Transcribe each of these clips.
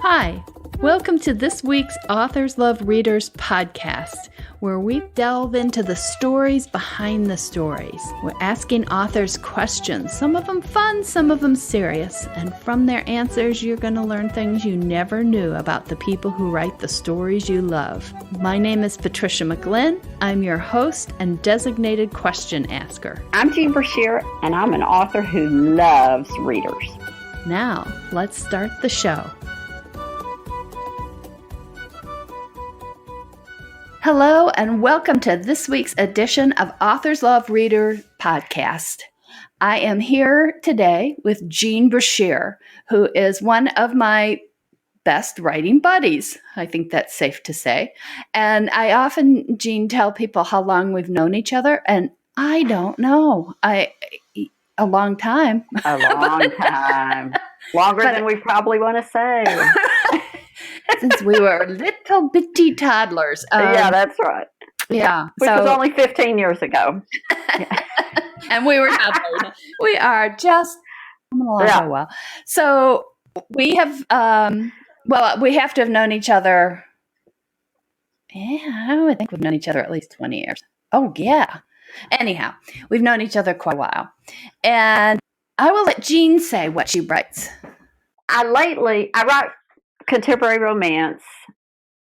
Hi, welcome to this week's Authors Love Readers podcast, where we delve into the stories behind the stories. We're asking authors questions, some of them fun, some of them serious, and from their answers, you're going to learn things you never knew about the people who write the stories you love. My name is Patricia McLinn. I'm your host and designated question asker. I'm Jean Brashear, and I'm an author who loves readers. Now, let's start the show. Hello, and welcome to this week's edition of Authors Love Reader podcast. I am here today with Jean Brashear, who is one of my best writing buddies. I think that's safe to say. And I often, Jean, tell people how long we've known each other, and I don't know. A long time. A long time. Longer than we probably want to say. Since we were little bitty toddlers. Yeah, that's right. Yeah. Which was only 15 years ago. And we were toddlers. We are just coming along so well. So we have, we have to have known each other. Yeah, I would think we've known each other at least 20 years. Oh, yeah. Anyhow, we've known each other quite a while. And I will let Jean say what she writes. I write contemporary romance.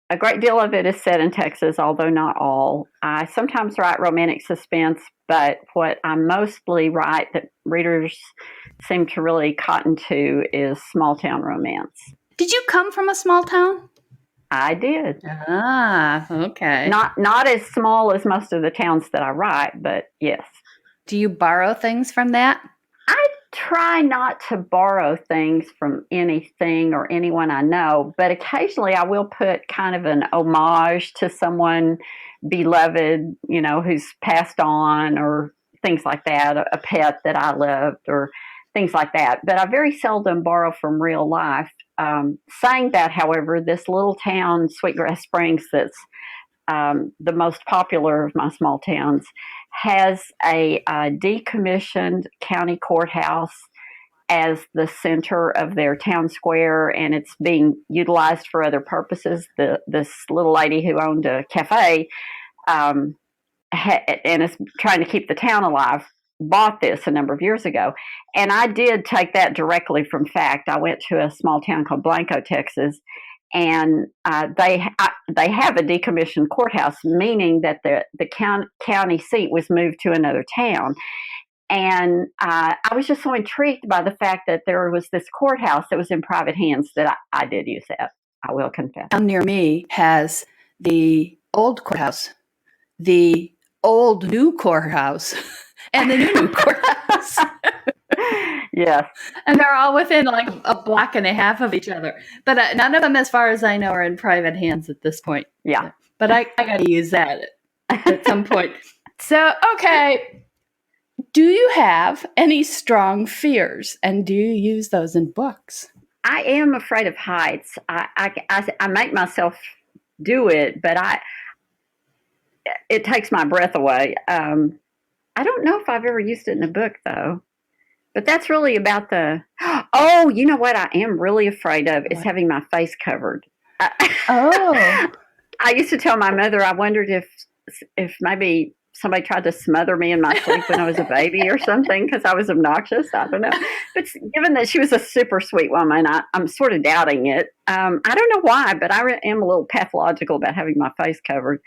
A great deal of it is set in Texas, although not all. I sometimes write romantic suspense, but what I mostly write that readers seem to really cotton to is small town romance. Did you come from a small town? I did. Ah, okay. Not as small as most of the towns that I write, but yes. Do you borrow things from that? I try not to borrow things from anything or anyone I know, but occasionally I will put kind of an homage to someone beloved, who's passed on or things like that, a pet that I loved or things like that. But I very seldom borrow from real life. Saying that, however, this little town, Sweetgrass Springs, that's the most popular of my small towns, has a decommissioned county courthouse as the center of their town square, and it's being utilized for other purposes. This little lady who owned a cafe and is trying to keep the town alive bought this a number of years ago. And I did take that directly from fact. I went to a small town called Blanco, Texas, and they have a decommissioned courthouse, meaning that the county seat was moved to another town. And I was just so intrigued by the fact that there was this courthouse that was in private hands that I did use that, I will confess. Down near me has the old courthouse, the old new courthouse, and the new courthouse. Yes. And they're all within like a block and a half of each other. But none of them, as far as I know, are in private hands at this point. Yeah. But I got to use that at some point. So, okay. Do you have any strong fears? And do you use those in books? I am afraid of heights. I make myself do it, but it takes my breath away. I don't know if I've ever used it in a book, though. But that's really about you know what I am really afraid of is having my face covered. I used to tell my mother I wondered if maybe somebody tried to smother me in my sleep when I was a baby or something because I was obnoxious. I don't know. But given that she was a super sweet woman, I'm sort of doubting it. I don't know why, but I am a little pathological about having my face covered.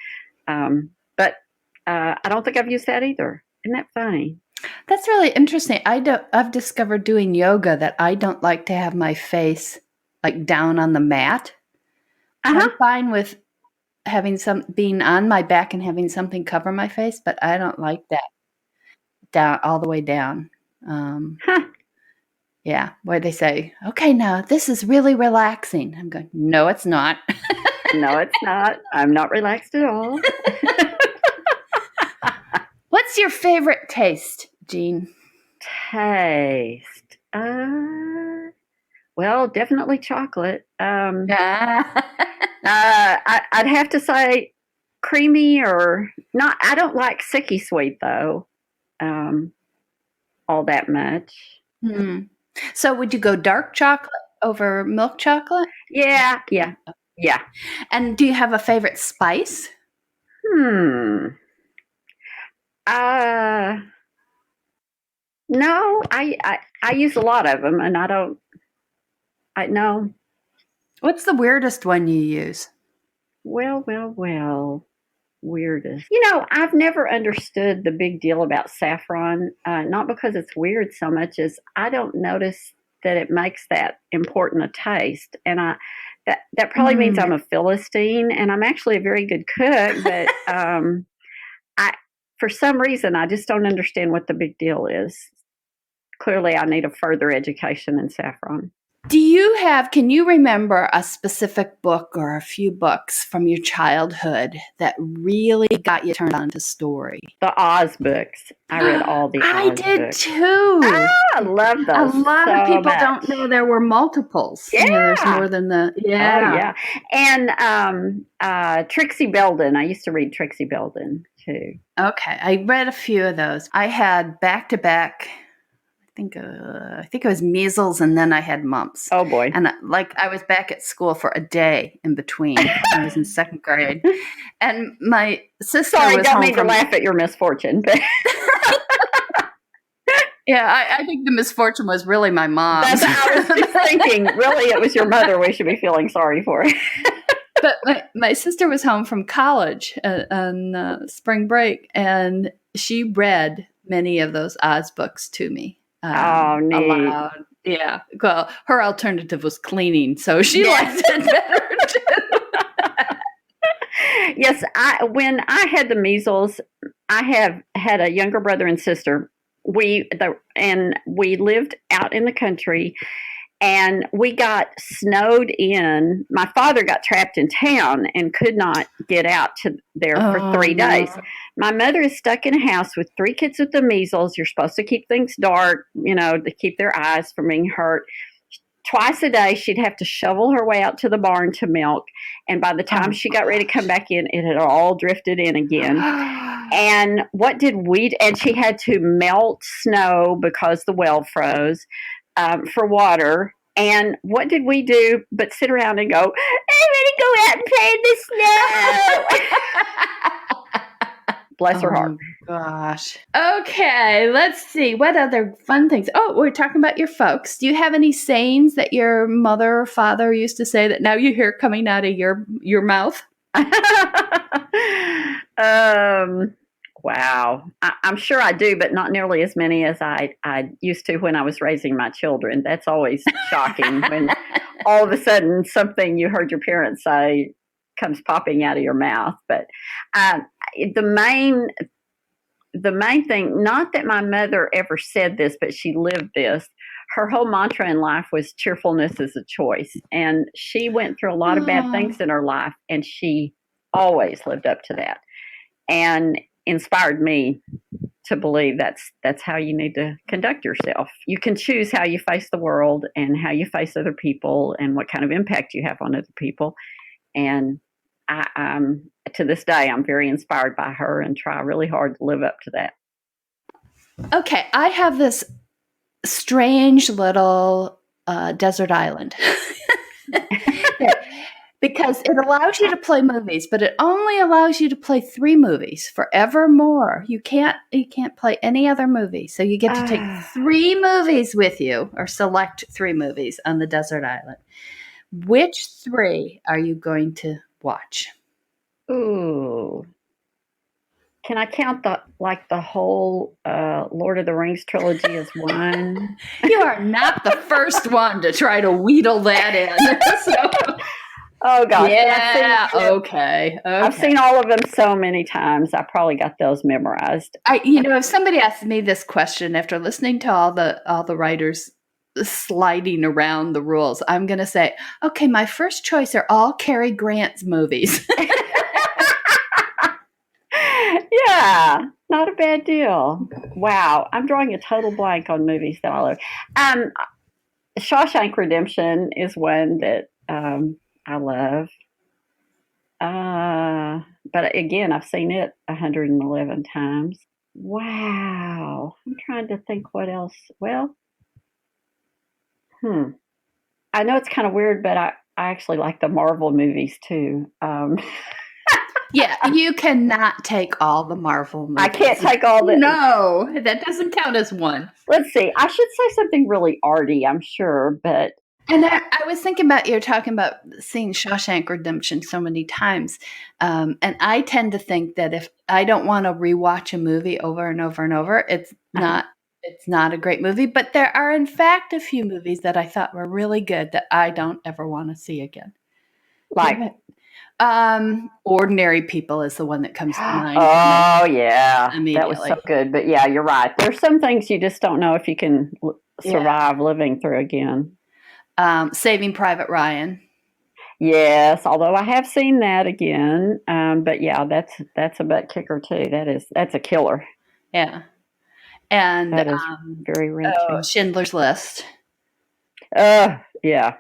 But I don't think I've used that either. Isn't that funny? That's really interesting. I've discovered doing yoga that I don't like to have my face like down on the mat. I'm fine with having being on my back and having something cover my face, but I don't like that down all the way down. Yeah, where they say, okay, now this is really relaxing. I'm going, no, it's not. No, it's not. I'm not relaxed at all. What's your favorite taste, Jean? Taste? Well, definitely chocolate. I'd have to say creamy or not. I don't like sicky sweet though, all that much. So would you go dark chocolate over milk chocolate? Yeah. And do you have a favorite spice? Uh, no, I use a lot of them, and I know. What's the weirdest one you use? Well. Weirdest. I've never understood the big deal about saffron. Not because it's weird so much as I don't notice that it makes that important a taste, and that probably means I'm a Philistine, and I'm actually a very good cook, but I for some reason I just don't understand what the big deal is. Clearly, I need a further education in saffron. Can you remember a specific book or a few books from your childhood that really got you turned on to story? The Oz books. I read all the Oz books. I did too. I love those. A lot of people don't know there were multiples. Yeah. There's more than the, yeah. And Trixie Belden. I used to read Trixie Belden too. Okay. I read a few of those. I had back-to-back, I think it was measles, and then I had mumps. Oh boy! And I was back at school for a day in between. I was in second grade, and my sister. Sorry, was don't home mean to laugh at your misfortune, but yeah, I think the misfortune was really my mom. I was just thinking, really, it was your mother we should be feeling sorry for. But my sister was home from college on spring break, and she read many of those Oz books to me. Neat. Aloud. Yeah. Well, her alternative was cleaning, so she liked it better too. Yes, when I had the measles, I have had a younger brother and sister. We lived out in the country, and we got snowed in. My father got trapped in town and could not get out to there for 3 days. My mother is stuck in a house with 3 kids with the measles. You're supposed to keep things dark, to keep their eyes from being hurt. Twice a day, she'd have to shovel her way out to the barn to milk. And by the time she got ready to come back in, it had all drifted in again. And and she had to melt snow because the well froze for water. And what did we do but sit around and go, I'm going to go out and play in the snow. Bless her heart. Oh, gosh. Okay, let's see. What other fun things? Oh, we're talking about your folks. Do you have any sayings that your mother or father used to say that now you hear coming out of your mouth? Wow. I'm sure I do, but not nearly as many as I used to when I was raising my children. That's always shocking when all of a sudden something you heard your parents say comes popping out of your mouth. But the main thing, not that my mother ever said this, but she lived this. Her whole mantra in life was cheerfulness is a choice. And she went through a lot of bad things in her life, and she always lived up to that. And inspired me to believe that's how you need to conduct yourself. You can choose how you face the world and how you face other people and what kind of impact you have on other people. And to this day, I'm very inspired by her and try really hard to live up to that. Okay, I have this strange little desert island. Because it allows you to play movies, but it only allows you to play 3 movies forevermore. You can't play any other movie. So you get to take 3 movies with you, or select 3 movies on the desert island. Which 3 are you going to watch? Ooh. Can I count the whole Lord of the Rings trilogy as one? You are not the first one to try to wheedle that in. So. Oh, gosh. Yeah, okay. I've seen all of them so many times. I probably got those memorized. If somebody asked me this question after listening to all the writers sliding around the rules, I'm going to say, okay, my first choice are all Cary Grant's movies. Yeah, not a bad deal. Wow. I'm drawing a total blank on movies that I love. Shawshank Redemption is one that I love. But again, I've seen it 111 times. Wow. I'm trying to think what else. Well, I know it's kind of weird, but I actually like the Marvel movies too. Yeah, you cannot take all the Marvel movies. I can't take all the. No, that doesn't count as one. Let's see. I should say something really arty, I'm sure, but. And I was thinking about, you're talking about seeing Shawshank Redemption so many times. And I tend to think that if I don't want to rewatch a movie over and over and over, it's not a great movie. But there are, in fact, a few movies that I thought were really good that I don't ever want to see again. Like, Ordinary People is the one that comes to mind. Oh, yeah. Immediately. That was so good. But yeah, you're right. There's some things you just don't know if you can survive living through again. Saving Private Ryan. Yes, although I have seen that again. But yeah, that's a butt kicker too. That's a killer. Yeah. And that is very wrenching. Schindler's List. Yeah. Yeah.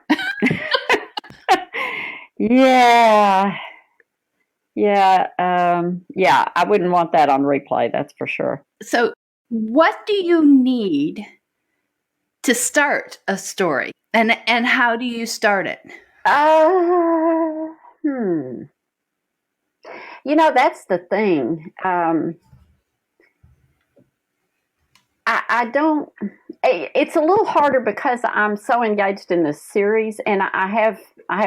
Yeah. I wouldn't want that on replay, that's for sure. So what do you need to start a story? And how do you start it? That's the thing. I don't. It's a little harder because I'm so engaged in this series, and I have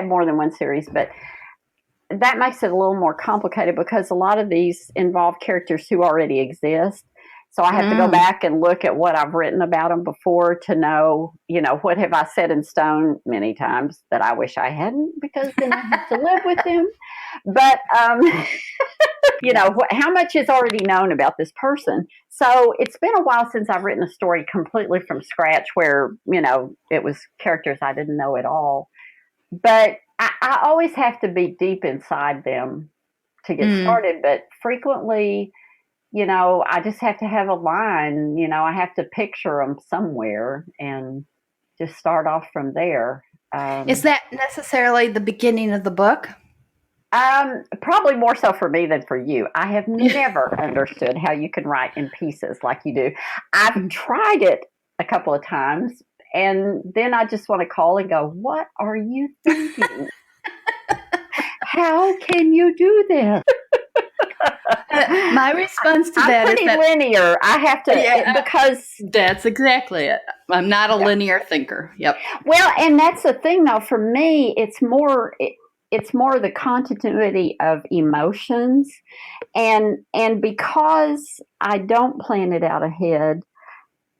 more than one series, but that makes it a little more complicated because a lot of these involve characters who already exist. So I have to go back and look at what I've written about them before to know, what have I set in stone many times that I wish I hadn't, because then I have to live with them. But, how much is already known about this person. So it's been a while since I've written a story completely from scratch where, it was characters I didn't know at all. But I always have to be deep inside them to get started. But frequently, I just have to have a line, I have to picture them somewhere and just start off from there. Is that necessarily the beginning of the book? Probably more so for me than for you. I have never understood how you can write in pieces like you do. I've tried it a couple of times, and then I just want to call and go, what are you thinking? How can you do this? My response to that is that linear. I have to, because that's exactly it. I'm not a linear thinker. Yep. Well, and that's the thing, though. For me, it's more the continuity of emotions, and because I don't plan it out ahead,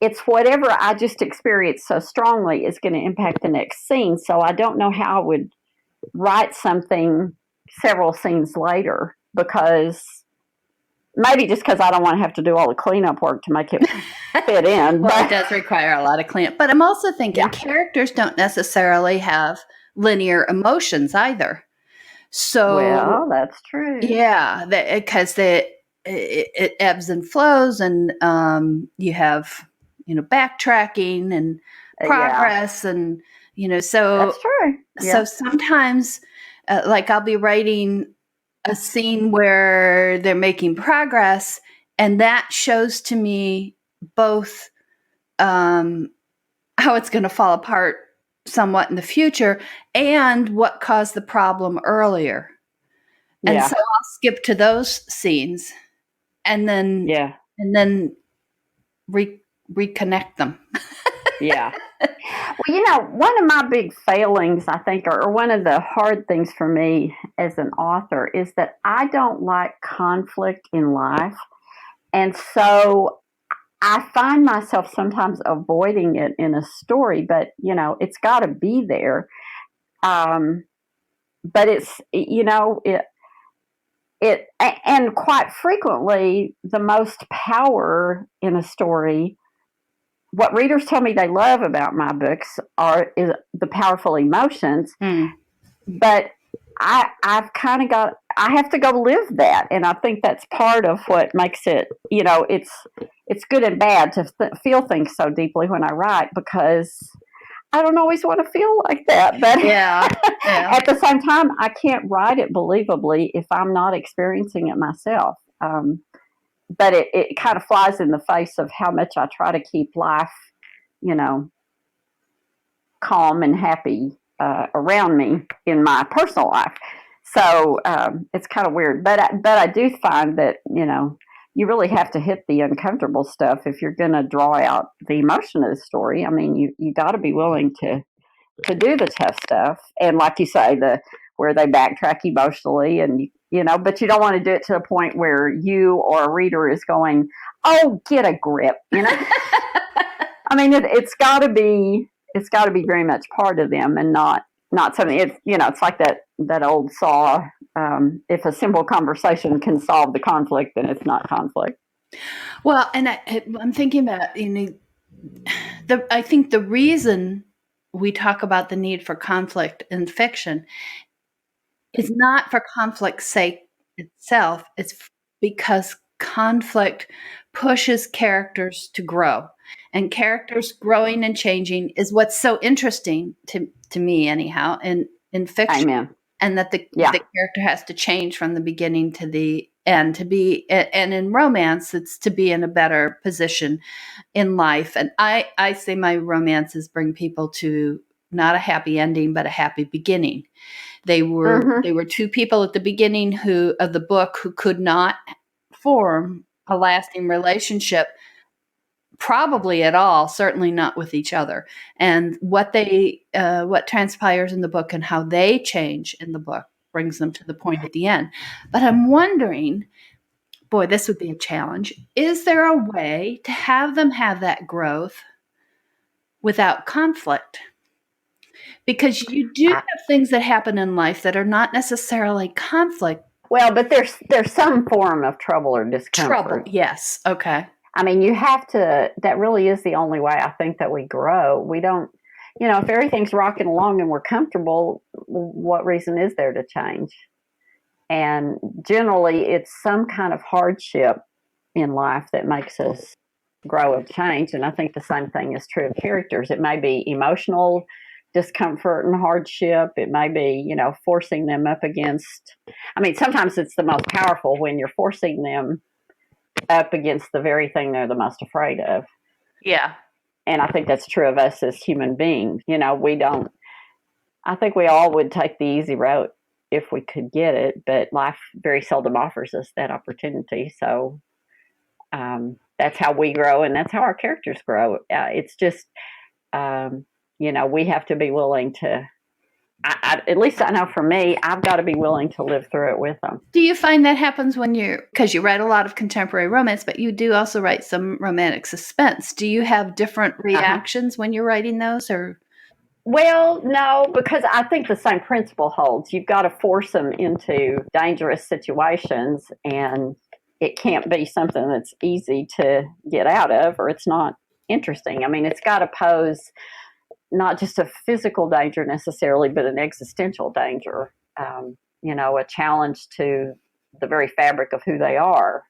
it's whatever I just experienced so strongly is going to impact the next scene. So I don't know how I would write something several scenes later, because maybe just because I don't want to have to do all the cleanup work to make it fit in. Well, it does require a lot of cleanup. But I'm also thinking characters don't necessarily have linear emotions either. So, well, that's true. Yeah, because it ebbs and flows, and you have backtracking and progress, and so that's true. Yeah. So sometimes, like I'll be writing a scene where they're making progress, and that shows to me both how it's going to fall apart somewhat in the future and what caused the problem earlier. And so I'll skip to those scenes and then reconnect them. Yeah. Well, one of my big failings, I think, or one of the hard things for me as an author, is that I don't like conflict in life. And so I find myself sometimes avoiding it in a story, but, it's got to be there. But it's, and quite frequently, the most power in a story, what readers tell me they love about my books is the powerful emotions. But I've kind of I have to go live that. And I think that's part of what makes it, it's good and bad to feel things so deeply when I write, because I don't always want to feel like that. But at the same time, I can't write it believably if I'm not experiencing it myself. But it kind of flies in the face of how much I try to keep life, calm and happy around me in my personal life. So it's kind of weird, but I do find that you really have to hit the uncomfortable stuff if you're going to draw out the emotion of the story. I mean, you got to be willing to do the tough stuff, and like you say, where they backtrack emotionally, and but you don't want to do it to the point where you or a reader is going, "Oh, get a grip," I mean, it's got to be very much part of them, and not something. It's like that old saw. If a simple conversation can solve the conflict, then it's not conflict. Well, and I'm thinking about I think the reason we talk about the need for conflict in fiction is not for conflict's sake itself. It's because conflict pushes characters to grow, and characters growing and changing is what's so interesting to me, anyhow, in fiction. Amen. And that the character has to change from the beginning to the end and in romance, it's to be in a better position in life. And I say my romances bring people to not a happy ending, but a happy beginning. They were two people at the beginning of the book who could not form a lasting relationship, probably at all, certainly not with each other. And what transpires in the book and how they change in the book brings them to the point at the end. But I'm wondering, boy, this would be a challenge. Is there a way to have them have that growth without conflict? Because you do have things that happen in life that are not necessarily conflict. Well, but there's some form of trouble or discomfort. Trouble, yes. Okay. I mean, you have to, that really is the only way I think that we grow. We don't, if everything's rocking along and we're comfortable, what reason is there to change? And generally, it's some kind of hardship in life that makes us grow and change. And I think the same thing is true of characters. It may be emotional discomfort and hardship. It may be, forcing them up against, sometimes it's the most powerful when you're forcing them up against the very thing they're the most afraid of. Yeah. And I think that's true of us as human beings. I think we all would take the easy route if we could get it, but life very seldom offers us that opportunity. So that's how we grow, and that's how our characters grow. It's just, we have to be willing to, at least I know for me, I've got to be willing to live through it with them. Do you find that happens because you write a lot of contemporary romance, but you do also write some romantic suspense? Do you have different reactions when you're writing those, or? Well, no, because I think the same principle holds. You've got to force them into dangerous situations, and it can't be something that's easy to get out of, or it's not interesting. It's got to pose not just a physical danger necessarily, but an existential danger, a challenge to the very fabric of who they are.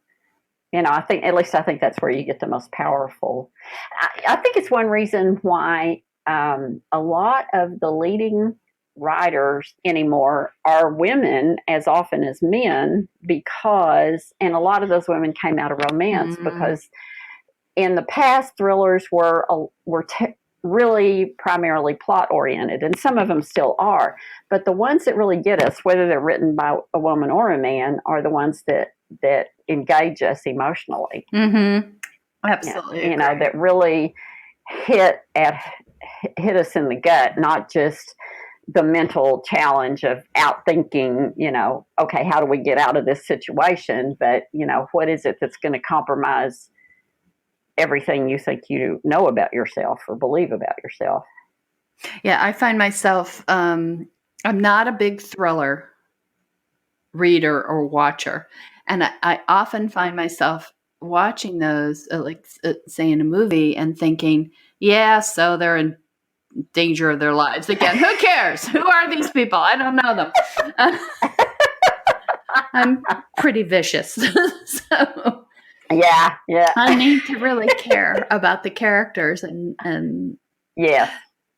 I think that's where you get the most powerful. I think it's one reason why a lot of the leading writers anymore are women as often as men, and a lot of those women came out of romance, because in the past, thrillers were really primarily plot oriented, and some of them still are, but the ones that really get us, whether they're written by a woman or a man, are the ones that engage us emotionally. Absolutely. That really hit us in the gut, not just the mental challenge of outthinking, okay, how do we get out of this situation, but what is it that's going to compromise everything you think you know about yourself or believe about yourself. Yeah, I find myself, I'm not a big thriller reader or watcher. And I often find myself watching those, say in a movie, and thinking, yeah, so they're in danger of their lives again. Who cares? Who are these people? I don't know them. I'm pretty vicious. So yeah. I need to really care about the characters and yeah.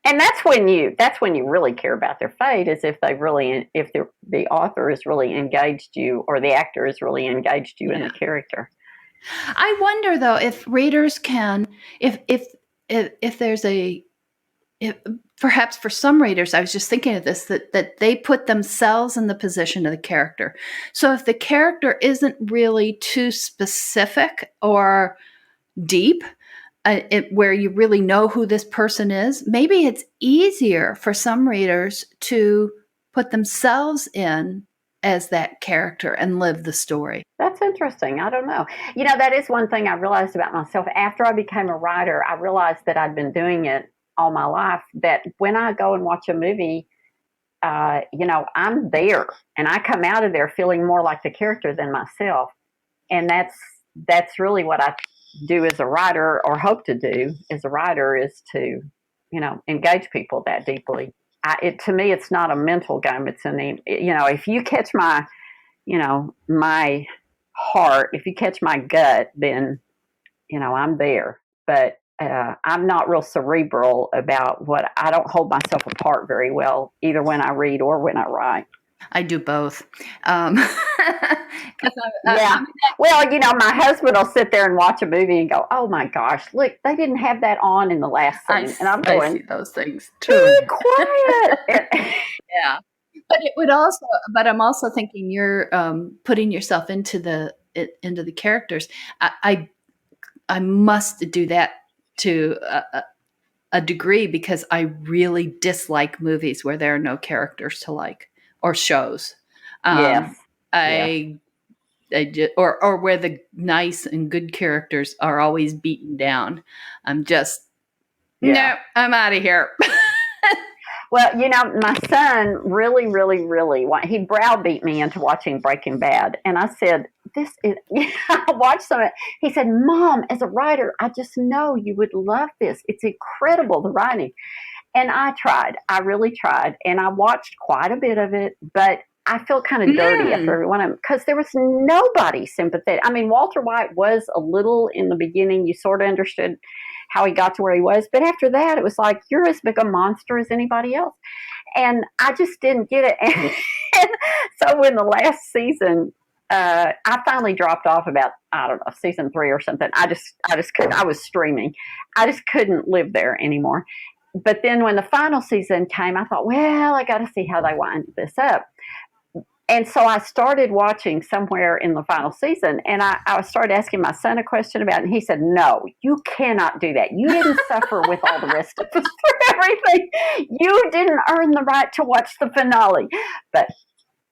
And that's when you really care about their fate, is if the author has really engaged you, or the actor has really engaged you in the character. I wonder though if readers can, if there's a perhaps for some readers, I was just thinking of this, that they put themselves in the position of the character. So if the character isn't really too specific or deep, where you really know who this person is, maybe it's easier for some readers to put themselves in as that character and live the story. That's interesting. I don't know. That is one thing I realized about myself. After I became a writer, I realized that I'd been doing it all my life, that when I go and watch a movie, I'm there and I come out of there feeling more like the character than myself. And that's really what I do as a writer, or hope to do as a writer, is to, engage people that deeply. To me, it's not a mental game. It's if you catch my, my heart, if you catch my gut, then, I'm there. But I'm not real cerebral about I don't hold myself apart very well, either when I read or when I write. I do both. Yeah. Well, my husband will sit there and watch a movie and go, "Oh my gosh, look, they didn't have that on in the last scene," and I'm going, I see those things too. Be quiet. Yeah, but it would also. But I'm also thinking you're putting yourself into the characters. I must do that to a degree, because I really dislike movies where there are no characters to like, or shows. Yes. Or where the nice and good characters are always beaten down. I'm just, no, I'm out of here. Well, my son really, really, really he browbeat me into watching Breaking Bad. And I said, I watched some of it. He said, "Mom, as a writer, I just know you would love this. It's incredible, the writing." And I really tried. And I watched quite a bit of it, but I felt kind of dirty after every one of them, because there was nobody sympathetic. I mean, Walter White was a little in the beginning. You sort of understood how he got to where he was. But after that, it was like, you're as big a monster as anybody else. And I just didn't get it. And so in the last season, I finally dropped off about, I don't know, season 3 or something. I just couldn't. I was streaming. I just couldn't live there anymore. But then when the final season came, I thought, well, I got to see how they wind this up. And so I started watching somewhere in the final season, and I started asking my son a question about it, and he said, "No, you cannot do that. You didn't suffer with all the rest of us for everything. You didn't earn the right to watch the finale." But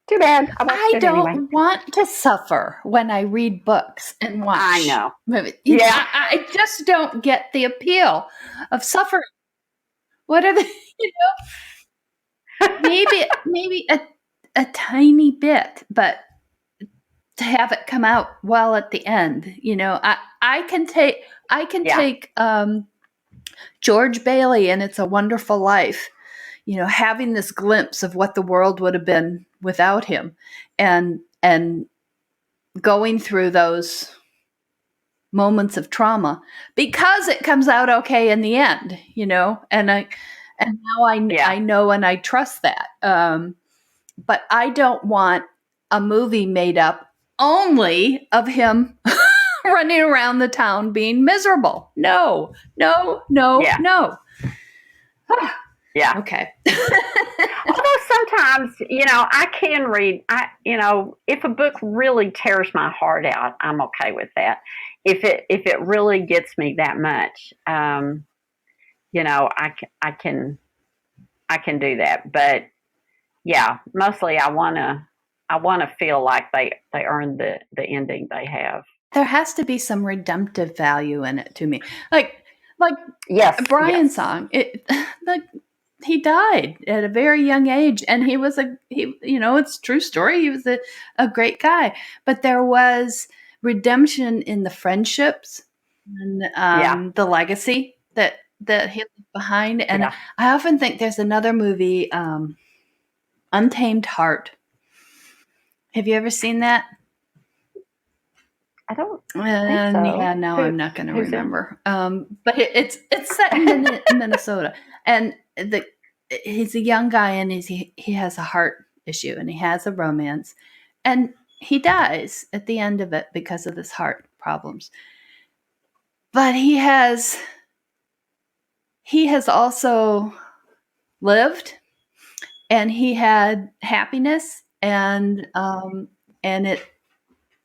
too bad. I don't want to suffer when I read books and watch. I know. Movies. I just don't get the appeal of suffering. What are the, maybe a tiny bit, but to have it come out well at the end, I can take George Bailey and It's a Wonderful Life, having this glimpse of what the world would have been without him, and going through those moments of trauma, because it comes out okay in the end, and now I know and I trust that. But I don't want a movie made up only of him running around the town being miserable. No. Yeah. Okay. Although sometimes, I can read, if a book really tears my heart out, I'm okay with that. If it really gets me that much, I can do that. But yeah, mostly I want to feel like they earned the ending they have. There has to be some redemptive value in it to me. Like yes, Brian's song. He died at a very young age, and he was it's a true story. He was a great guy, but there was redemption in the friendships and the legacy that he left behind. And I often think there's another movie, Untamed Heart. Have you ever seen that? I don't think so. Yeah, now I'm not going to remember. But it's set in Minnesota, and he's a young guy, and he has a heart issue, and he has a romance, and he dies at the end of it because of his heart problems. But he has he has also lived, and he had happiness, and it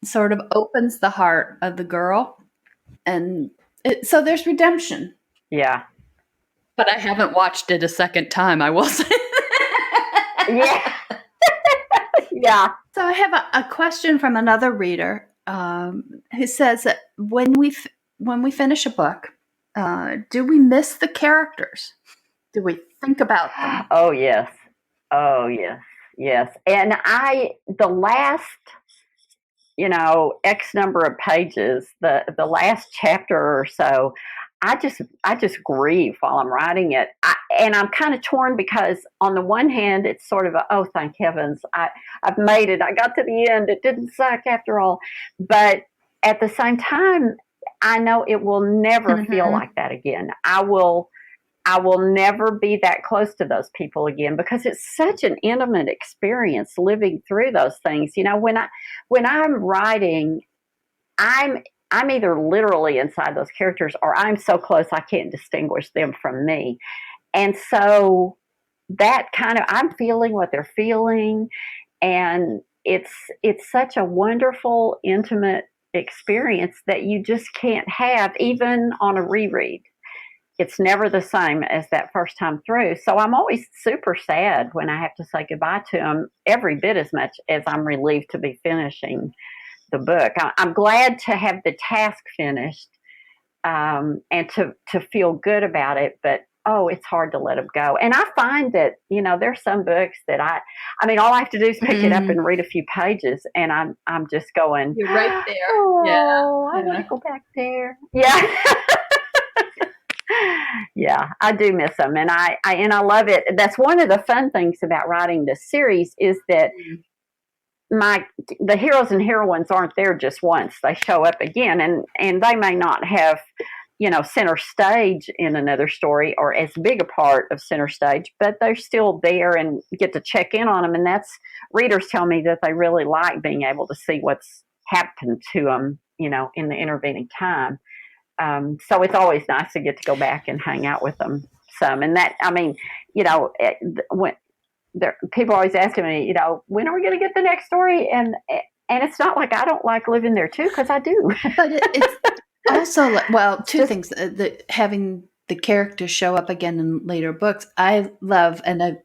sort of opens the heart of the girl, and so there's redemption. Yeah. But I haven't watched it a second time, I will say. Yeah. Yeah. So I have a question from another reader who says that when we finish a book, do we miss the characters? Do we think about them? Oh, yes. Oh, yes. Yes. And the last, X number of pages, the last chapter or so, I just grieve while I'm writing it. And I'm kind of torn because on the one hand, it's sort of oh, thank heavens, I've made it. I got to the end. It didn't suck after all. But at the same time, I know it will never feel like that again. I will never be that close to those people again because it's such an intimate experience living through those things. When I'm writing, I'm either literally inside those characters or I'm so close I can't distinguish them from me. And so that I'm feeling what they're feeling, and it's such a wonderful, intimate experience that you just can't have even on a reread. It's never the same as that first time through. So I'm always super sad when I have to say goodbye to them, every bit as much as I'm relieved to be finishing the book. I'm glad to have the task finished and to feel good about it, but it's hard to let them go. And I find that, there's some books that I mean, all I have to do is pick it up and read a few pages, and I'm just going, you're right there. Oh, I want to go back there. Yeah. Yeah, I do miss them, and I love it. That's one of the fun things about writing this series is that the heroes and heroines aren't there just once. They show up again, and they may not have, center stage in another story or as big a part of center stage, but they're still there and get to check in on them. And that's, readers tell me that they really like being able to see what's happened to them, in the intervening time. So it's always nice to get to go back and hang out with them some. And that, I mean, when people are always asking me, when are we going to get the next story? And it's not like I don't like living there too, because I do. But it's also, well, two things. Having the characters show up again in later books, I love, and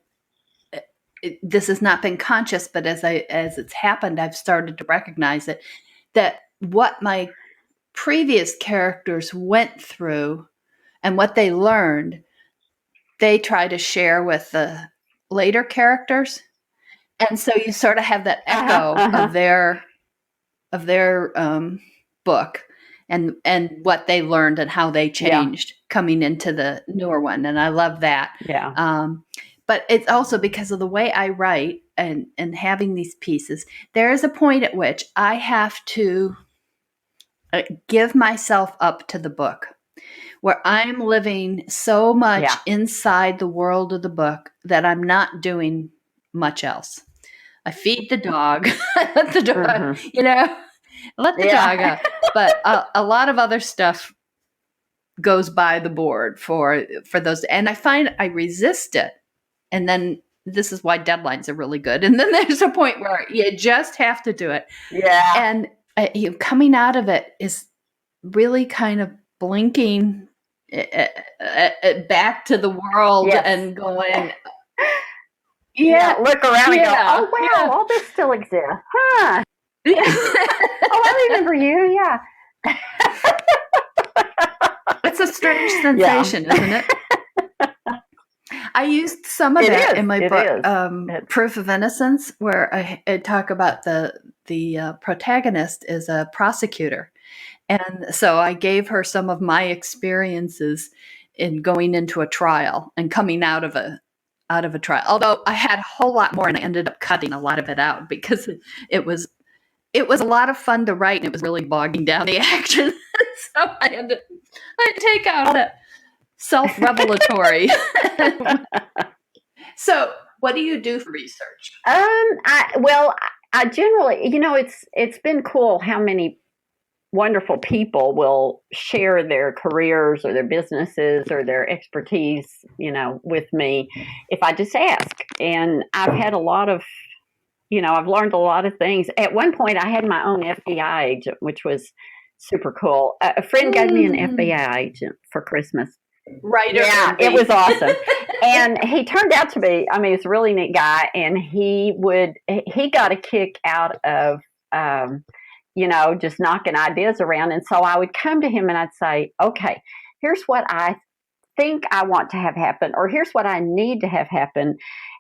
this has not been conscious, but as it's happened, I've started to recognize it, that what my previous characters went through and what they learned, they try to share with the later characters. And so you sort of have that echo of their book and what they learned and how they changed coming into the newer one. And I love that. Yeah. But it's also because of the way I write and having these pieces, there is a point at which I have to give myself up to the book, where I'm living so much inside the world of the book that I'm not doing much else. I feed the dog, let the dog, let the dog out. But a lot of other stuff goes by the board for those. And I find I resist it. And then this is why deadlines are really good. And then there's a point where you just have to do it. Yeah. And coming out of it is really kind of blinking back to the world and going, look around and go, oh, wow, all this still exists. Huh. Yeah. Oh, I remember you. Yeah. It's a strange sensation, isn't it? I used some of that in my book, Proof of Innocence, where I talk about the protagonist is a prosecutor. And so I gave her some of my experiences in going into a trial and coming out of a trial. Although I had a whole lot more, and I ended up cutting a lot of it out because it was a lot of fun to write, and it was really bogging down the action. So I had to take out that self-revelatory. So what do you do for research? I generally, it's been cool how many wonderful people will share their careers or their businesses or their expertise, with me if I just ask. And I've had a lot of, I've learned a lot of things. At one point, I had my own FBI agent, which was super cool. A friend gave me an FBI agent for Christmas. Writer. Yeah, it was awesome. And he turned out to be, he's a really neat guy. And he got a kick out of, just knocking ideas around. And so I would come to him and I'd say, okay, here's what I think I want to have happen, or here's what I need to have happen.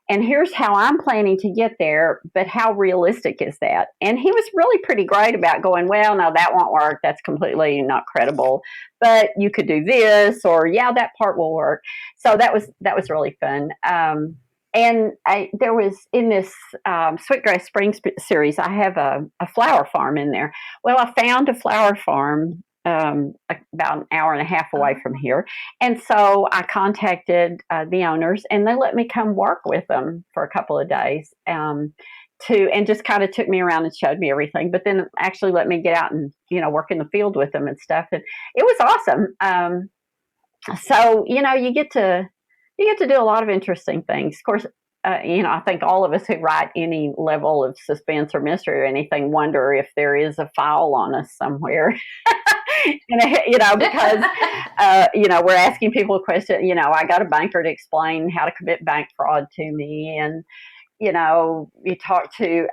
And here's how I'm planning to get there, but how realistic is that? And he was really pretty great about going, well, no, that won't work. That's completely not credible, but you could do this, or yeah, that part will work. So that was really fun. And there was in this Sweetgrass Springs series, I have a flower farm in there. Well, I found a flower farm about an hour and a half away from here. And so I contacted the owners, and they let me come work with them for a couple of days and just kind of took me around and showed me everything, but then actually let me get out and, work in the field with them and stuff. And it was awesome. So, you get to do a lot of interesting things. Of course, I think all of us who write any level of suspense or mystery or anything wonder if there is a file on us somewhere. Because, we're asking people a question. I got a banker to explain how to commit bank fraud to me. And, I talked to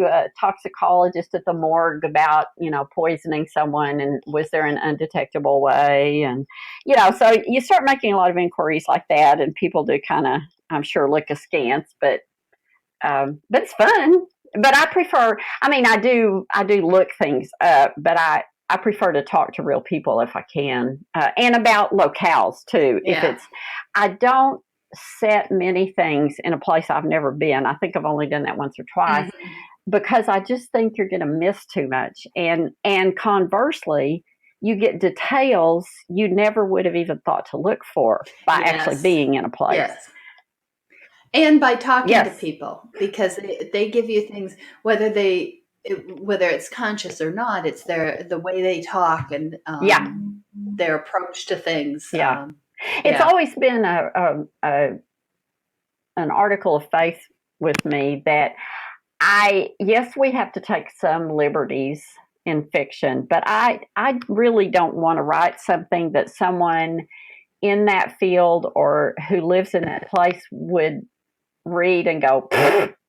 a toxicologist at the morgue about, poisoning someone, and was there an undetectable way? And, so you start making a lot of inquiries like that, and people do kind of, I'm sure, look askance, but it's fun. But I prefer, I do look things up, but I prefer to talk to real people if I can, and about locales too. Yeah. I don't set many things in a place I've never been. I think I've only done that once or twice, because I just think you're going to miss too much. And conversely, you get details you never would have even thought to look for by actually being in a place. Yes. And by talking to people, because they give you things, whether it's conscious or not, it's the way they talk and their approach to things. Yeah. It's always been an article of faith with me that we have to take some liberties in fiction, but I really don't want to write something that someone in that field or who lives in that place would read and go,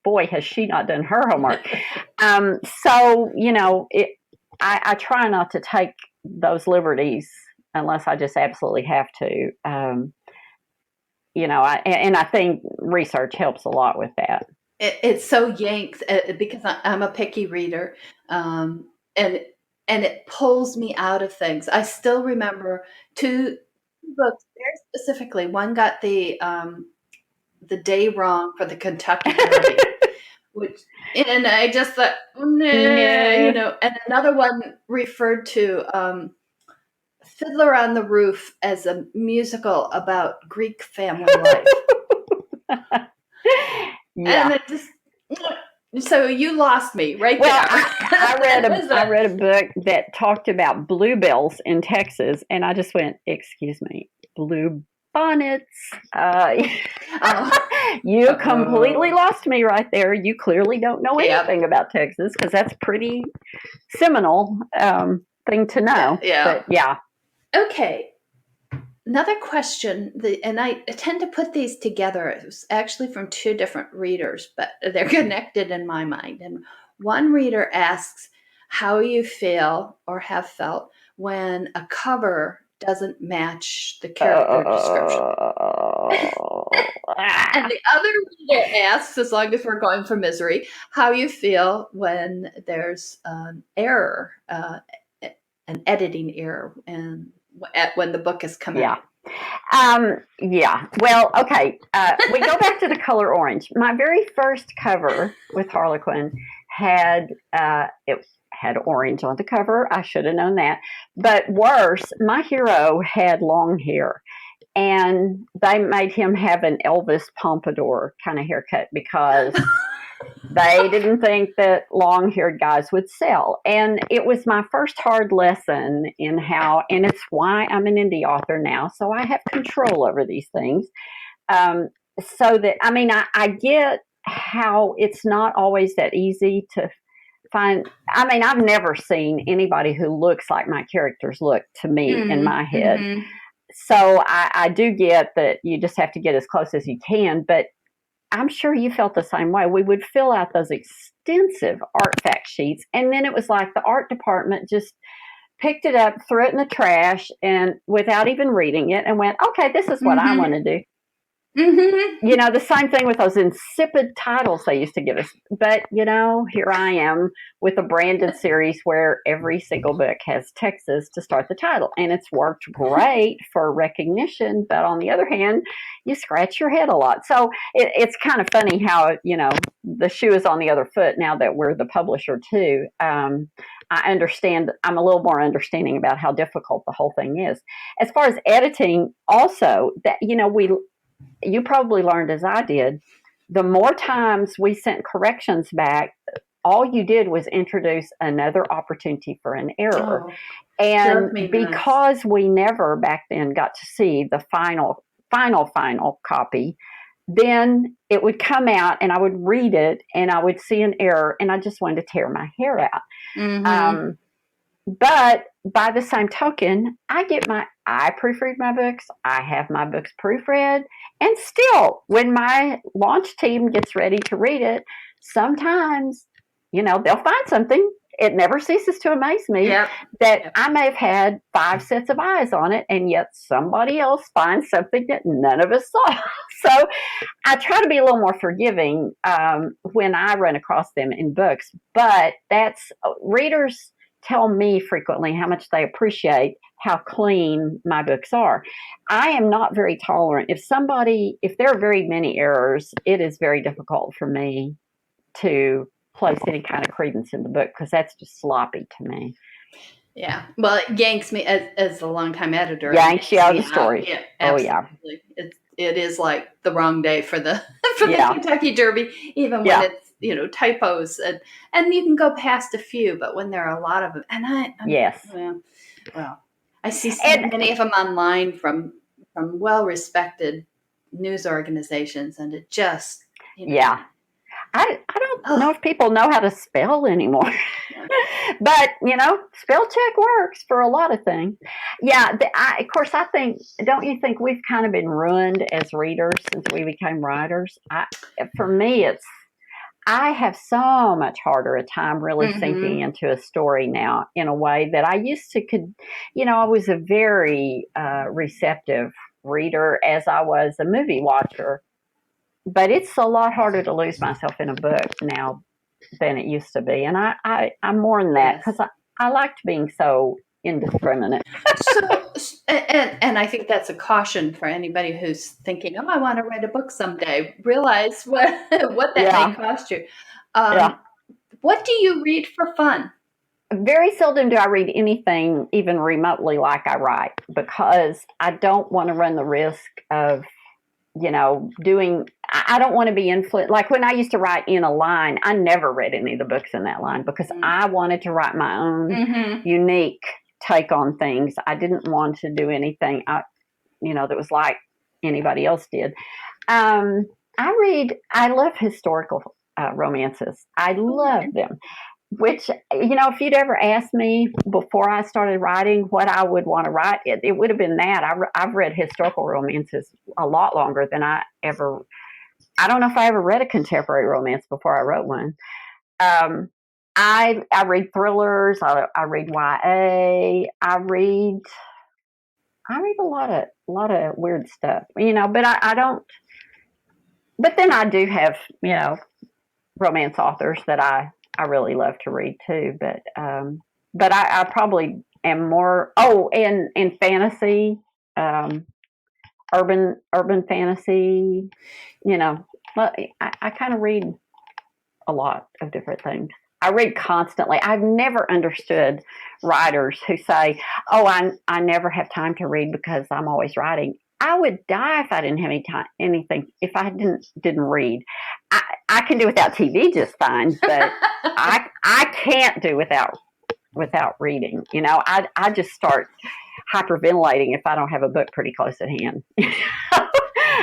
boy, has she not done her homework. So, I try not to take those liberties unless I just absolutely have to. I think research helps a lot with that. It's so yanked because I'm a picky reader, and it pulls me out of things. I still remember two books very specifically. One got the day wrong for the Kentucky Derby, and I just thought, and another one referred to Fiddler on the Roof as a musical about Greek family life. And it just, so you lost me right there. I read a book that talked about bluebells in Texas, and I just went, excuse me, blue bonnets. You completely lost me right there. You clearly don't know anything about Texas, because that's pretty seminal thing to know. But yeah. Okay. Another question, and I tend to put these together. It was actually from two different readers, but they're connected in my mind. And one reader asks how you feel or have felt when a cover doesn't match the character description. And the other reader asks, as long as we're going for misery, how you feel when there's an error, an editing error, and when the book is coming out. Well, okay. We go back to the color orange. My very first cover with Harlequin had orange on the cover. I should have known that. But worse, my hero had long hair, and they made him have an Elvis Pompadour kind of haircut because They didn't think that long-haired guys would sell. And it was my first hard lesson in how, and it's why I'm an indie author now, so I have control over these things. So that, I mean, I get how it's not always that easy to find. I mean, I've never seen anybody who looks like my characters look to me in my head. So I do get that you just have to get as close as you can, but I'm sure you felt the same way. We would fill out those extensive art fact sheets, and then it was like the art department just picked it up, threw it in the trash, and without even reading it, and went, okay, this is what I want to do. You know, the same thing with those insipid titles they used to give us. But, you know, here I am with a branded series where every single book has Texas to start the title. And it's worked great for recognition. But on the other hand, you scratch your head a lot. So it's kind of funny how, you know, the shoe is on the other foot now that we're the publisher too. I understand, I'm a little more understanding about how difficult the whole thing is. As far as editing, also, that, you know, you probably learned as I did, the more times we sent corrections back, all you did was introduce another opportunity for an error. And because we never back then got to see the final copy, then it would come out and I would read it and I would see an error and I just wanted to tear my hair out. But by the same token, I proofread my books. I have my books proofread. And still, when my launch team gets ready to read it, sometimes, you know, they'll find something. It never ceases to amaze me that I may have had 5 sets of eyes on it, and yet somebody else finds something that none of us saw. So I try to be a little more forgiving when I run across them in books. But readers tell me frequently how much they appreciate how clean my books are. I am not very tolerant. If there are very many errors, it is very difficult for me to place any kind of credence in the book because that's just sloppy to me. Yeah. Well, it yanks me as a longtime editor. Yanks you out of the story. Yeah, absolutely. It is like the wrong day for the Kentucky Derby, even when it's, you know, typos and you can go past a few, but when there are a lot of them, and well, I see so many of them online from well-respected news organizations, and it just, you know, I don't know if people know how to spell anymore, but, you know, spell check works for a lot of things. Yeah, of course, I think, don't you think we've kind of been ruined as readers since we became writers? For me, I have so much harder a time really sinking into a story now in a way that I used to I was a very receptive reader as I was a movie watcher. But it's a lot harder to lose myself in a book now than it used to be. And I'm more than that because I liked being so indiscriminate. And I think that's a caution for anybody who's thinking, I want to write a book someday. Realize what that may cost you. What do you read for fun? Very seldom do I read anything even remotely like I write because I don't want to run the risk of, you know, I don't want to be influenced. Like when I used to write in a line, I never read any of the books in that line because I wanted to write my own unique take on things. I didn't want to do anything, that was like anybody else did. I love historical romances. I love them. Which, you know, if you'd ever asked me before I started writing what I would want to write, it would have been that. I've read historical romances a lot longer than I don't know if I ever read a contemporary romance before I wrote one. I read thrillers. I read YA. I read a lot of weird stuff, you know, but I don't. But then I do have, you know, romance authors that I really love to read too, but I probably am more in fantasy, urban fantasy. You know, I kind of read a lot of different things. I read constantly. I've never understood writers who say, "Oh, I never have time to read because I'm always writing." I would die if I didn't have anything if I didn't read. I can do without TV just fine, but I can't do without reading. I just start hyperventilating if I don't have a book pretty close at hand.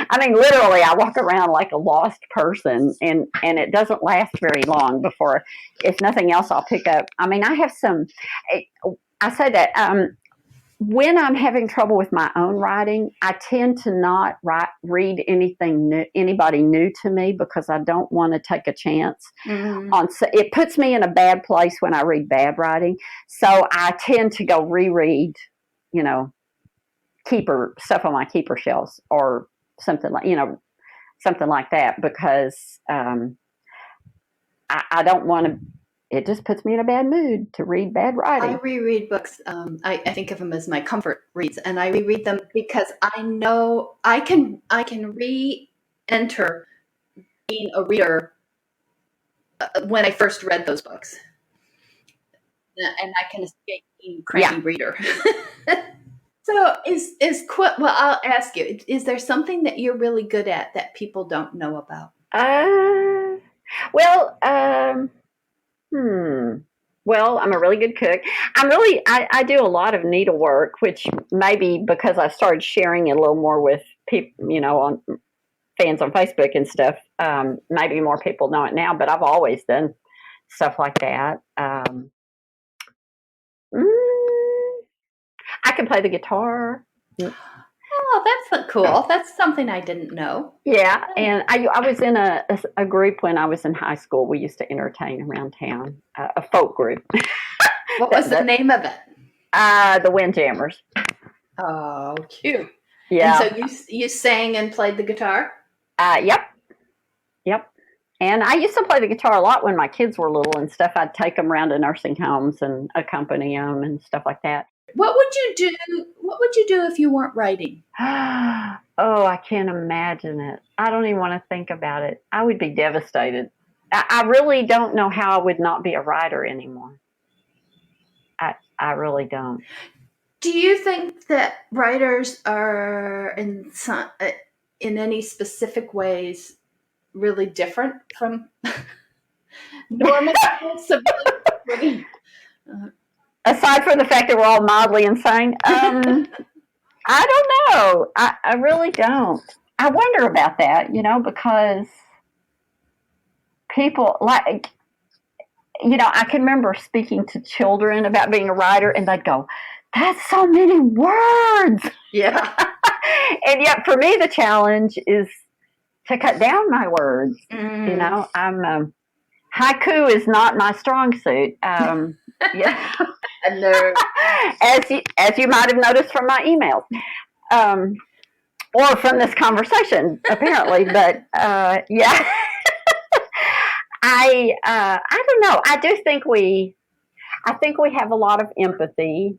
I mean, literally, I walk around like a lost person, and it doesn't last very long before, if nothing else, I'll pick up. I mean, I say that when I'm having trouble with my own writing, I tend to not read anything new, anybody new to me, because I don't want to take a chance on. It puts me in a bad place when I read bad writing, so I tend to go reread, keeper stuff on my keeper shelves or something like that, because I don't want to. It just puts me in a bad mood to read bad writing. I reread books. I think of them as my comfort reads, and I reread them because I know I can re-enter being a reader when I first read those books, and I can escape being a cranky reader. So well, I'll ask you, is there something that you're really good at that people don't know about? Well, I'm a really good cook. I do a lot of needlework, which maybe because I started sharing it a little more with people, on fans on Facebook and stuff. Maybe more people know it now, but I've always done stuff like that. I can play the guitar. Oh, that's cool. That's something I didn't know. Yeah, and I was in a group when I was in high school. We used to entertain around town, a folk group. What was the name of it? The Windjammers. Oh, cute. Yeah. And so you sang and played the guitar? Yep. And I used to play the guitar a lot when my kids were little and stuff. I'd take them around to nursing homes and accompany them and stuff like that. What would you do if you weren't writing? Oh, I can't imagine it. I don't even want to think about it. I would be devastated. I really don't know how I would not be a writer anymore. I really don't. Do you think that writers are in any specific ways really different from normal people? Aside from the fact that we're all mildly insane, I don't know. I really don't. I wonder about that, because people like, I can remember speaking to children about being a writer, and they'd go, "That's so many words." Yeah. And yet for me, the challenge is to cut down my words. I'm haiku is not my strong suit. Yeah. And as you might have noticed from my emails, or from this conversation, apparently. But yeah, I don't know. I do think we have a lot of empathy.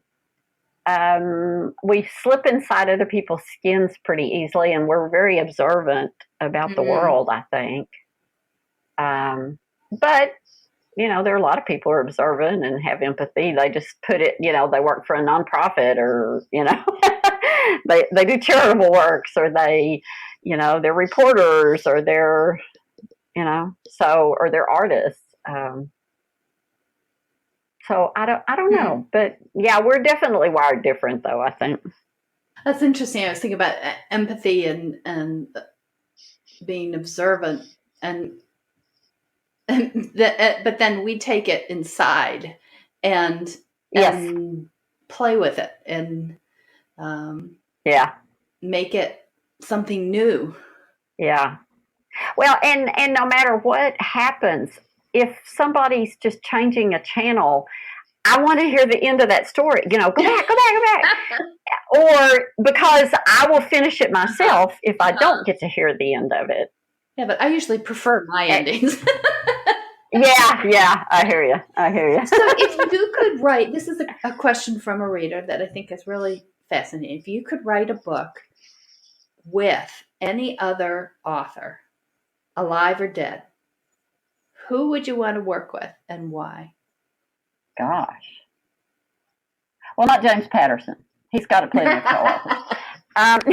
We slip inside other people's skins pretty easily, and we're very observant about the world, I think. But there are a lot of people who are observant and have empathy. They just put it, they work for a nonprofit, or, they do charitable works, or they, they're reporters, or they're, or they're artists. So I don't know, but yeah, we're definitely wired different, though, I think. That's interesting. I was thinking about empathy and being observant, but then we take it inside and play with it and make it something new. Yeah. Well, and no matter what happens, if somebody's just changing a channel, I want to hear the end of that story. Go back. Or because I will finish it myself if I don't get to hear the end of it. Yeah, but I usually prefer my endings. Yeah, I hear you. So if you could write, this is a question from a reader that I think is really fascinating. If you could write a book with any other author, alive or dead, who would you want to work with and why? Gosh. Well, not James Patterson. He's got to play my co-author.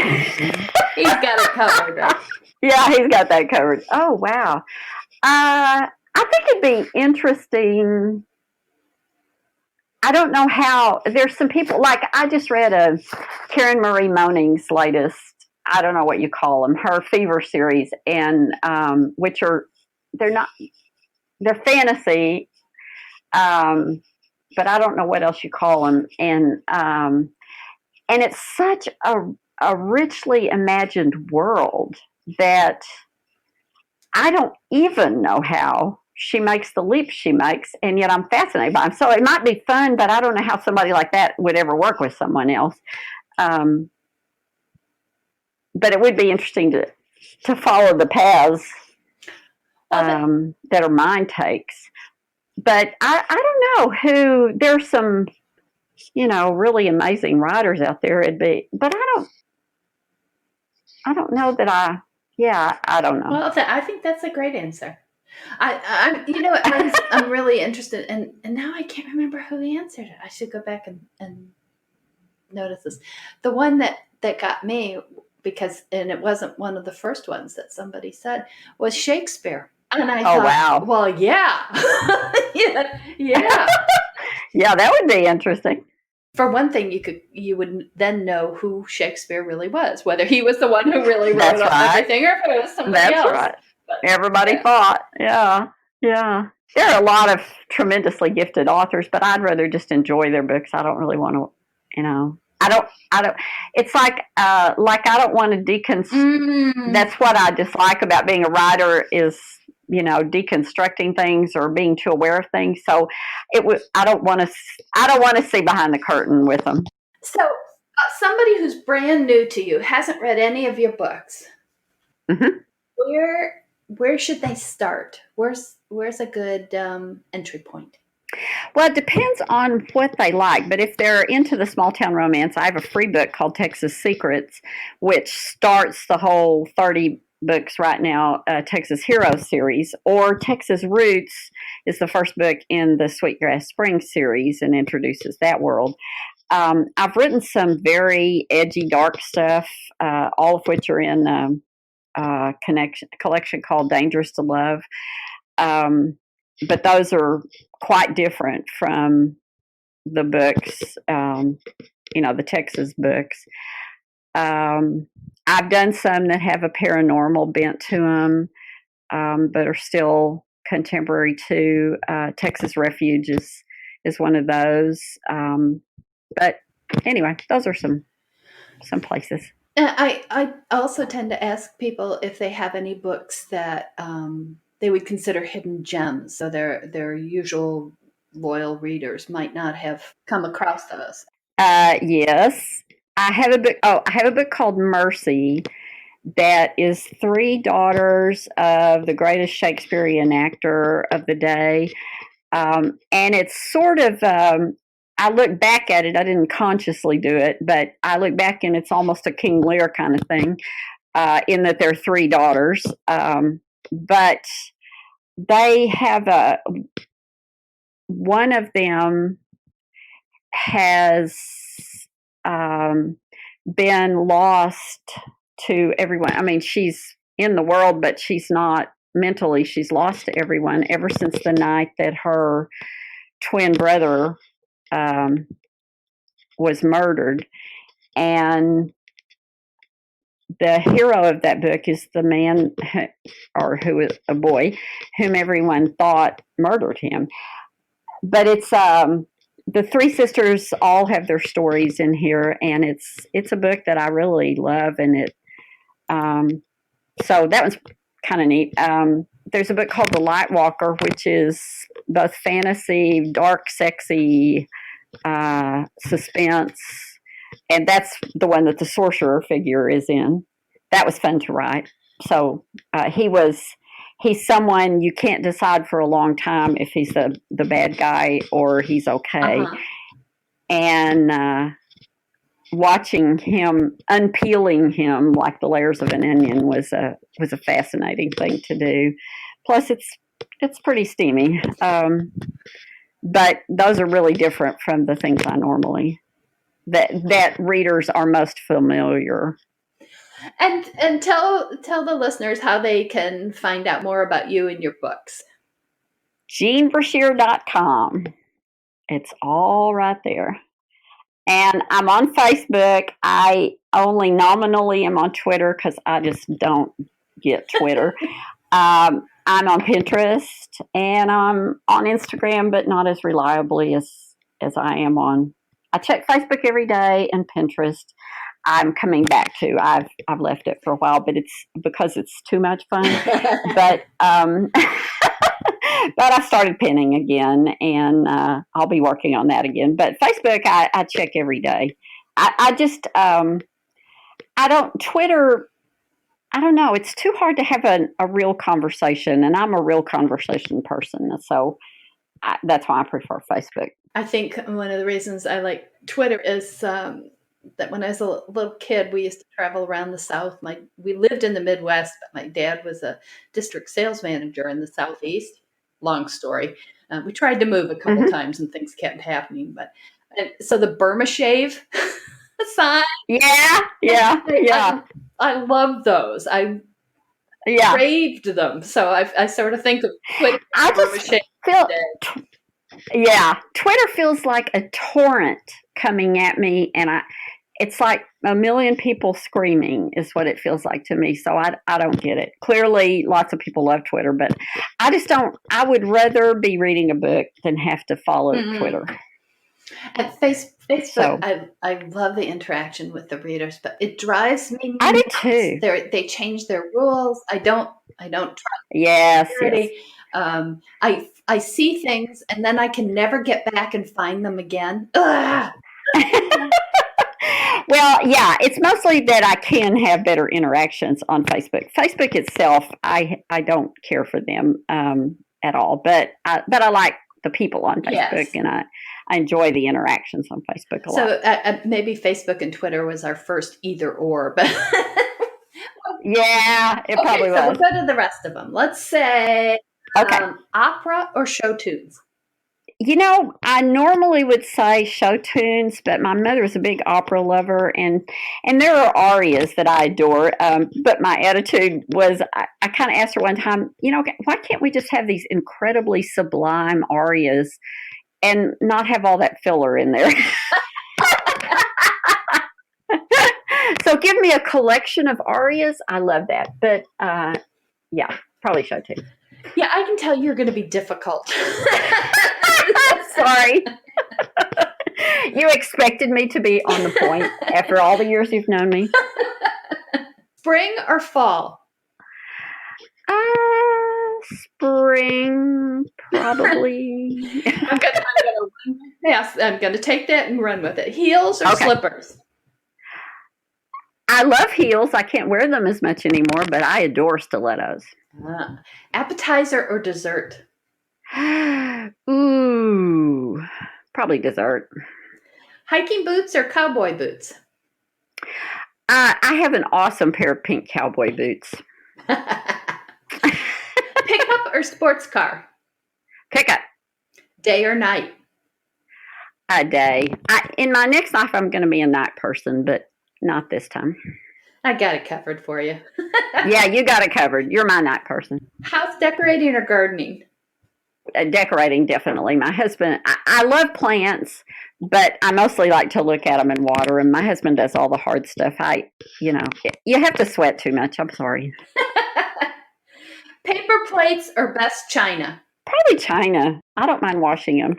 He's got it covered. Right? Yeah, he's got that covered. Oh, wow. I think it'd be interesting. I don't know how. There's some people, like I just read Karen Marie Moning's latest, I don't know what you call them, her Fever series, and which are, they're not, they're fantasy, but I don't know what else you call them. And it's such a richly imagined world that I don't even know how she makes the leap she makes, and yet I'm fascinated by them. So it might be fun, but I don't know how somebody like that would ever work with someone else. But it would be interesting to follow the paths that are mind takes. But I don't know who. There's some, really amazing writers out there. But I don't know that I don't know. Well, I think that's a great answer. I'm really interested, and now I can't remember who answered it. I should go back and notice this. The one that got me, and it wasn't one of the first ones that somebody said, was Shakespeare. And I thought, wow. Well, yeah. yeah. Yeah, that would be interesting. For one thing, you would then know who Shakespeare really was, whether he was the one who really wrote everything, or if it was somebody else. That's right. But, everybody thought, yeah. There are a lot of tremendously gifted authors, but I'd rather just enjoy their books. I don't really want to, I don't. It's like I don't want to deconstruct. That's what I dislike about being a writer is, deconstructing things or being too aware of things. So I don't want to see behind the curtain with them. So somebody who's brand new to you, hasn't read any of your books. Mm-hmm. Where should they start? Where's a good entry point? Well, it depends on what they like. But if they're into the small town romance, I have a free book called Texas Secrets, which starts the whole 30 books right now, Texas Heroes series, or Texas Roots is the first book in the Sweetgrass Springs series and introduces that world. I've written some very edgy, dark stuff, all of which are in a collection called Dangerous to Love. But those are quite different from the books, the Texas books. I've done some that have a paranormal bent to them, but are still contemporary too. Texas Refuge is one of those. But anyway, those are some places. I also tend to ask people if they have any books that they would consider hidden gems, so their usual loyal readers might not have come across those. Yes. I have a book. I have a book called Mercy that is 3 daughters of the greatest Shakespearean actor of the day. And it's sort of, I look back at it, I didn't consciously do it, but I look back and it's almost a King Lear kind of thing, in that they're 3 daughters. But they have one of them has been lost to everyone. I mean, she's in the world, but she's not mentally. She's lost to everyone ever since the night that her twin brother was murdered. And the hero of that book is the man, who is a boy, whom everyone thought murdered him. But it's the 3 sisters all have their stories in here, and it's a book that I really love, and it so that was kind of neat. There's a book called The Light Walker, which is both fantasy, dark, sexy, suspense, and that's the one that the sorcerer figure is in. That was fun to write. So he's someone you can't decide for a long time if he's the bad guy or he's okay. Uh-huh. And watching him, unpeeling him like the layers of an onion was a fascinating thing to do. Plus, it's pretty steamy. But those are really different from the things I normally that readers are most familiar. And tell the listeners how they can find out more about you and your books. JeanBrashear.com. It's all right there. And I'm on Facebook. I only nominally am on Twitter because I just don't get Twitter. I'm on Pinterest and I'm on Instagram, but not as reliably as I am on. I check Facebook every day and Pinterest. I'm coming back to. I've left it for a while, but it's because it's too much fun. But but I started pinning again, and I'll be working on that again. But Facebook, I check every day. I just I don't Twitter. I don't know. It's too hard to have a real conversation, and I'm a real conversation person, so that's why I prefer Facebook. I think one of the reasons I like Twitter is that when I was a little kid, we used to travel around the South. We lived in the Midwest, but my dad was a district sales manager in the Southeast. Long story. We tried to move a couple times and things kept happening. So the Burma shave sign. Yeah. I love those. I craved them. So I sort of think of Twitter. I just feel, Twitter feels like a torrent coming at me, and it's like a million people screaming is what it feels like to me. So I don't get it. Clearly, lots of people love Twitter, but I just don't. I would rather be reading a book than have to follow Twitter. At Facebook, so, I love the interaction with the readers, but it drives me nuts. I do too. They change their rules. I don't trust. Yes. I see things and then I can never get back and find them again. Ugh. Well, yeah, it's mostly that I can have better interactions on Facebook. Facebook itself, I don't care for them at all, but I like the people on Facebook, and I enjoy the interactions on Facebook a lot. So maybe Facebook and Twitter was our first either or, but yeah, it probably was. So we'll go to the rest of them. Let's say opera or show tunes. You know, I normally would say show tunes, but my mother is a big opera lover, and there are arias that I adore. But my attitude was, I kind of asked her one time, why can't we just have these incredibly sublime arias and not have all that filler in there? So give me a collection of arias. I love that. But probably show tunes. Yeah, I can tell you're going to be difficult. Sorry. You expected me to be on the point after all the years you've known me. Spring or fall? Spring, probably. I'm going to take that and run with it. Heels or slippers? I love heels. I can't wear them as much anymore, but I adore stilettos. Appetizer or dessert? Ooh, probably dessert. Hiking boots or cowboy boots? I have an awesome pair of pink cowboy boots. Pickup or sports car? Pickup. Day or night? A day. In my next life, I'm going to be a night person, but not this time. I got it covered for you. Yeah, you got it covered. You're my night person. House decorating or gardening? Decorating, definitely. My husband, I love plants, but I mostly like to look at them and water them. My husband does all the hard stuff. You have to sweat too much. I'm sorry. Paper plates or best china? Probably china. I don't mind washing them.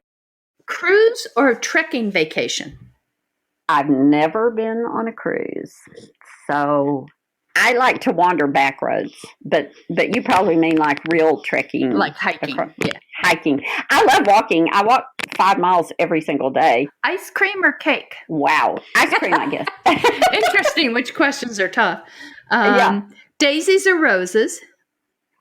Cruise or trekking vacation? I've never been on a cruise, so I like to wander back roads, but you probably mean like real trekking. Like hiking. Hiking. I love walking. I walk 5 miles every single day. Ice cream or cake? Wow. Ice cream, I guess. Interesting which questions are tough. Daisies or roses?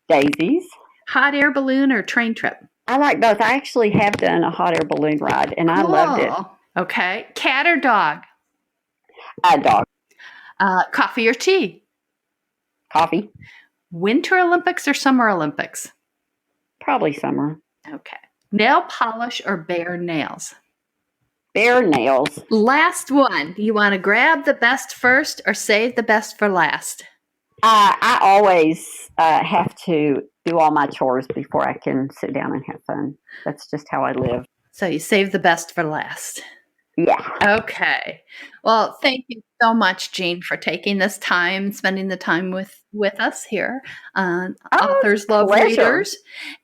Daisies. Hot air balloon or train trip? I like both. I actually have done a hot air balloon ride, and I loved it. Okay. Cat or dog? Dog. Coffee or tea? Coffee. Winter Olympics or Summer Olympics? Probably summer. Okay. Nail polish or bare nails? Bare nails. Last one. You want to grab the best first or save the best for last? I always have to do all my chores before I can sit down and have fun. That's just how I live. So you save the best for last. Yeah. Okay. Well, thank you so much, Jean, for taking this time, spending the time with us here on Authors Love Readers.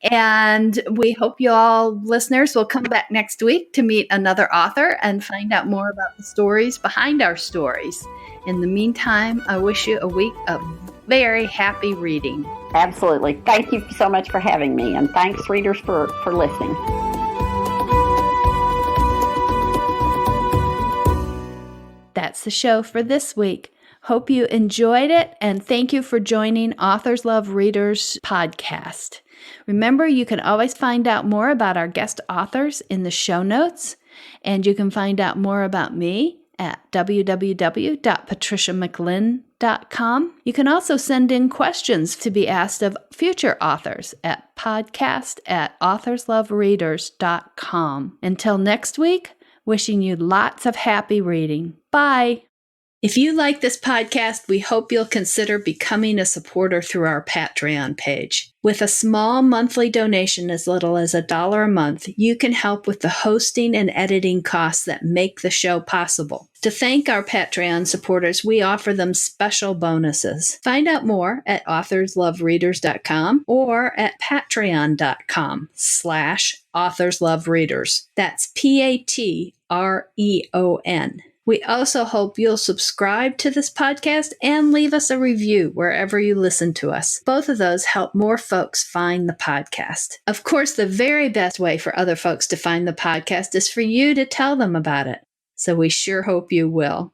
And we hope you all listeners will come back next week to meet another author and find out more about the stories behind our stories. In the meantime, I wish you a week of very happy reading. Absolutely. Thank you so much for having me. And thanks, readers, for listening. That's the show for this week. Hope you enjoyed it, and thank you for joining Authors Love Readers podcast. Remember, you can always find out more about our guest authors in the show notes, and you can find out more about me at www.patriciamclinn.com. You can also send in questions to be asked of future authors at podcast@authorslovereaders.com. Until next week, wishing you lots of happy reading. Bye. If you like this podcast, we hope you'll consider becoming a supporter through our Patreon page. With a small monthly donation as little as $1 a month, you can help with the hosting and editing costs that make the show possible. To thank our Patreon supporters, we offer them special bonuses. Find out more at authorslovereaders.com or at patreon.com/authorslovereaders. That's PATREON. We also hope you'll subscribe to this podcast and leave us a review wherever you listen to us. Both of those help more folks find the podcast. Of course, the very best way for other folks to find the podcast is for you to tell them about it. So we sure hope you will.